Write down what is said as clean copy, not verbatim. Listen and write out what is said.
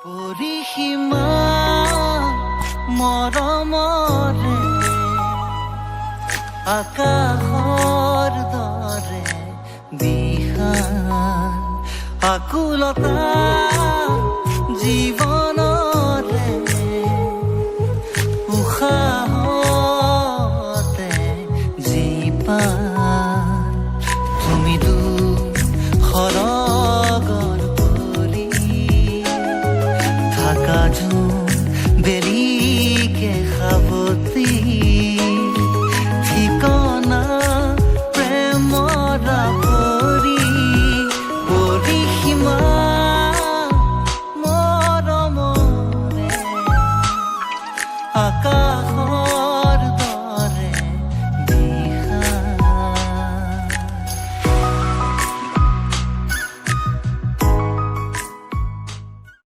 পৰিসীমা মৰমৰে আকাশৰ দৰে বিশাল আকুলতা জীৱনৰে উশাহতে জীপাল তুমি সৰগৰ পৰি থাকা জোন বেলি